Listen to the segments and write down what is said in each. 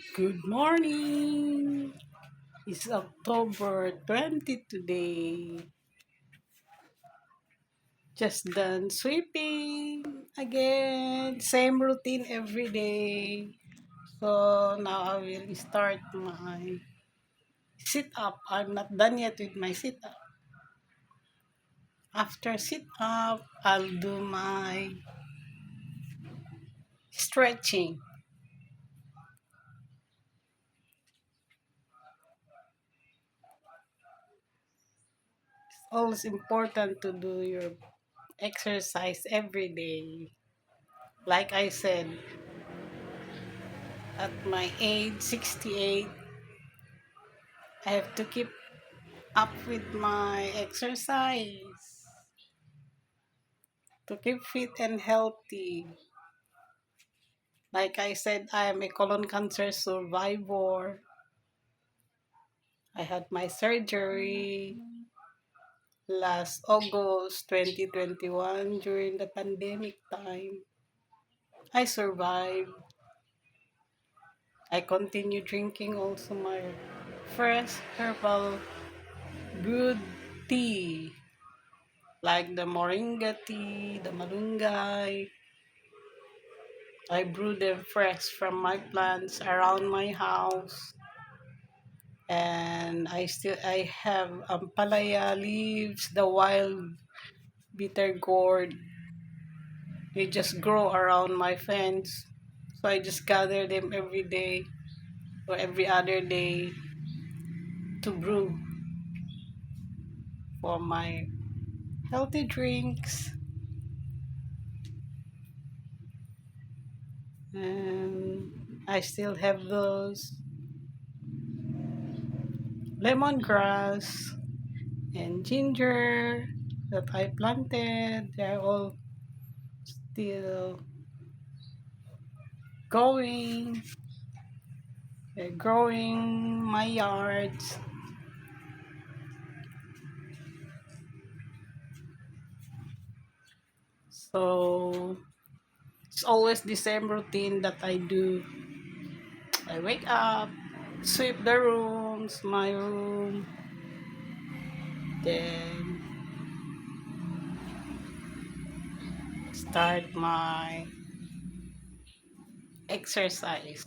Good morning! It's October 20 today. Just done sweeping again. Same routine every day. So now I will start my sit up. I'm not done yet with my sit up. After sit up, I'll do my stretching. It's always important to do your exercise every day. Like I said, at my age 68, I have to keep up with my exercise to keep fit and healthy. Like I said, I am a colon cancer survivor. I had my surgery last August 2021 during the pandemic time. I survived. I continue drinking also my fresh herbal brewed tea like the moringa tea, the malunggay. I brew them fresh from my plants around my house. And I have ampalaya leaves, the wild bitter gourd. They just grow around my fence. So I just gather them every day or every other day to brew for my healthy drinks. And I still have those lemongrass and ginger that I planted. They're all still going. They're growing my yards. So it's always the same routine that I do. I wake up, sweep the rooms, my room, then start my exercise.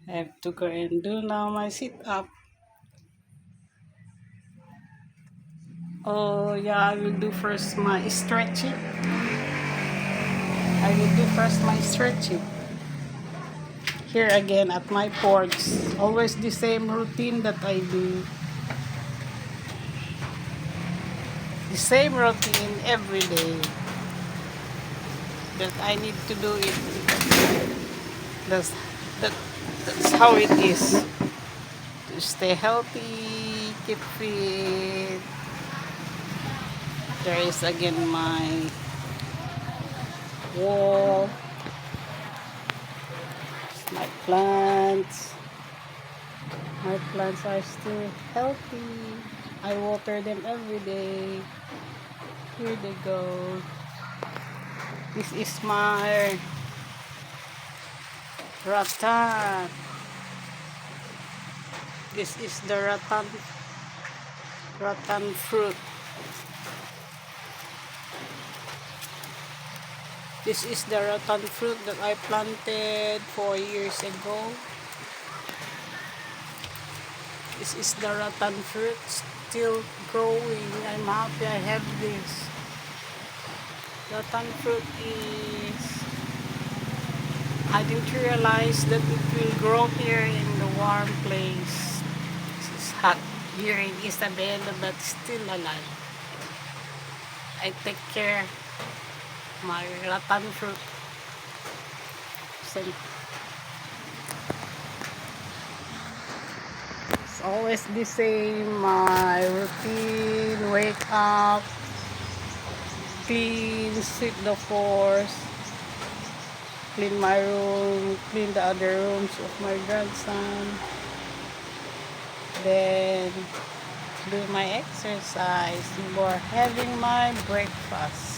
I have to go and do now my sit up. Oh yeah, I will do first my stretching. I will do first my stretching. Here again at my porch. Always the same routine that I do. The same routine every day. That I need to do it. That's that, that's how it is. To stay healthy, keep fit. There is again my wall, my plants. My plants are still healthy. I water them every day. Here they go. This is my rattan. This is the rattan fruit. This is the rattan fruit that I planted 4 years ago. This is the rattan fruit still growing. I'm happy I have this. Rattan fruit is, I didn't realize that it will grow here in the warm place. It's hot here in Isabela but still alive. I take care my rattan fruit. So it's always the same, my routine, wake up, clean, sweep the floors, clean my room, clean the other rooms of my grandson, then do my exercise before having my breakfast.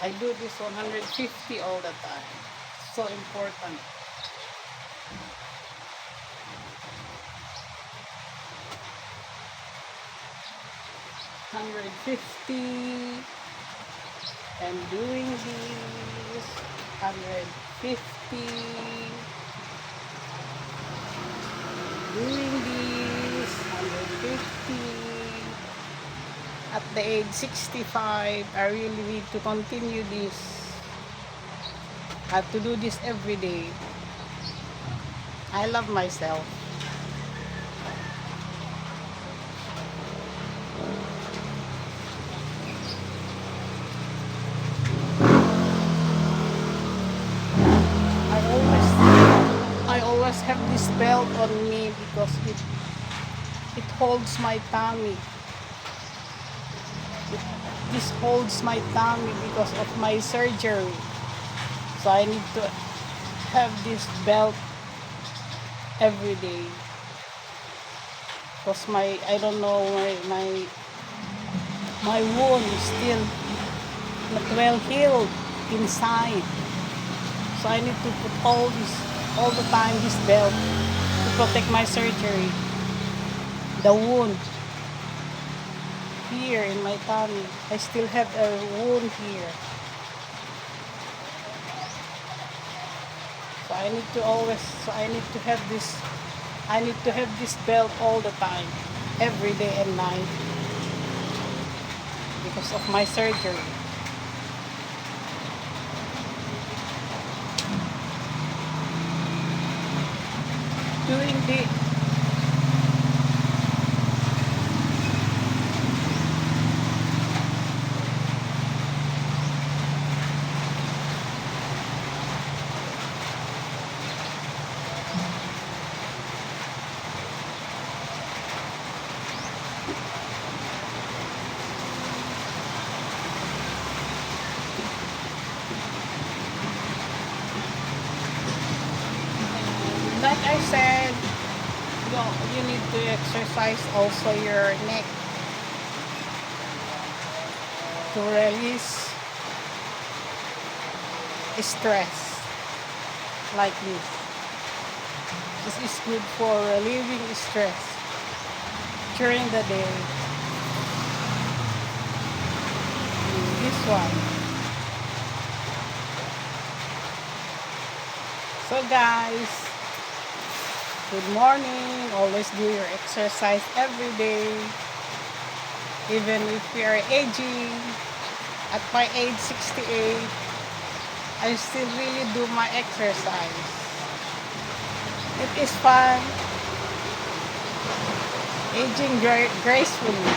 I do this 150 all the time. So important. 150 and doing this 150 doing this 150 at the age 65. I really need to continue this. I have to do this every day. I love myself. I always have this belt on me because it holds my tummy. This holds my tummy because of my surgery. So I need to have this belt every day. Because I don't know, my wound is still not well healed inside. So I need to put all the time this belt to protect my surgery. The wound here in my tummy. I still have a wound here. So I need to have this belt all the time, every day and night, because of my surgery. Doing the like I said, you need to exercise also your neck to release stress like this. This is good for relieving stress during the day. This one. So guys, good morning. Always do your exercise every day. Even if we are aging, at my age 68, I still really do my exercise. It is fun. Aging gracefully.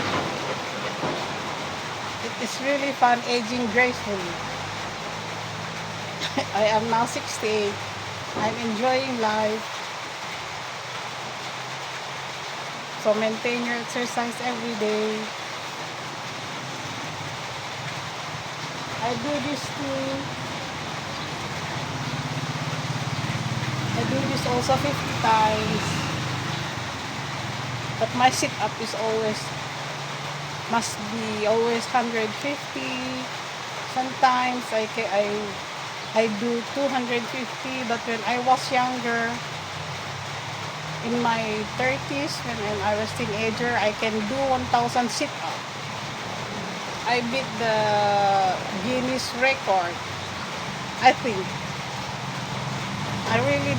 It is really fun aging gracefully. I am now 68. I'm enjoying life. So maintain your exercise every day. I do this too. I do this also 50 times. But my sit-up is must be always 150. Sometimes I do 250, but when I was younger, in my 30s, when I was teenager, I can do 1,000 sit-up. I beat the Guinness record, I think. I really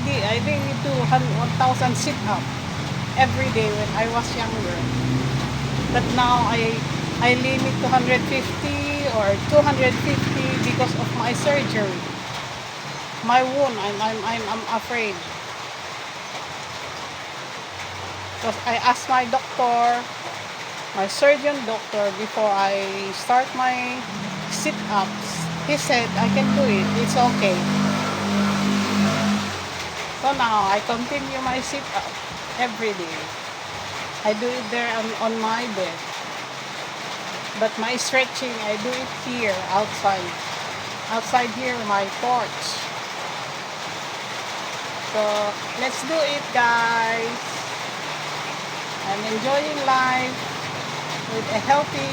do 1,000 sit-up every day when I was younger. But now I limit to 150 or 250 because of my surgery. My wound, I'm afraid. Because I asked my doctor, my surgeon doctor, before I start my sit-ups. He said I can do it. It's okay. So now I continue my sit-up every day. I do it there on my bed. But my stretching, I do it here, outside. Outside here, my porch. So let's do it, guys. I'm enjoying life with a healthy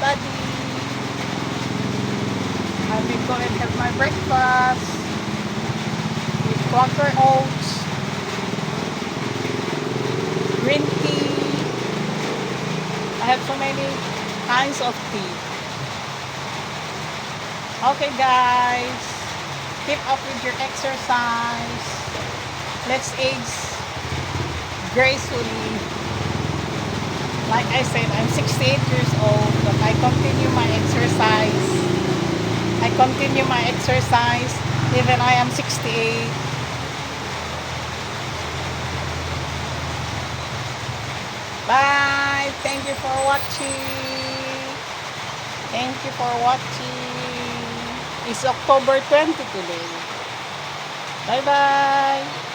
body. let me go and have my breakfast with Quaker oats, green tea. I have so many kinds of tea. Okay guys, keep up with your exercise. Let's age gracefully. Like I said, I'm 68 years old, but I continue my exercise. Even I am 68. Bye. Thank you for watching. Thank you for watching. It's October 20 today. Bye bye.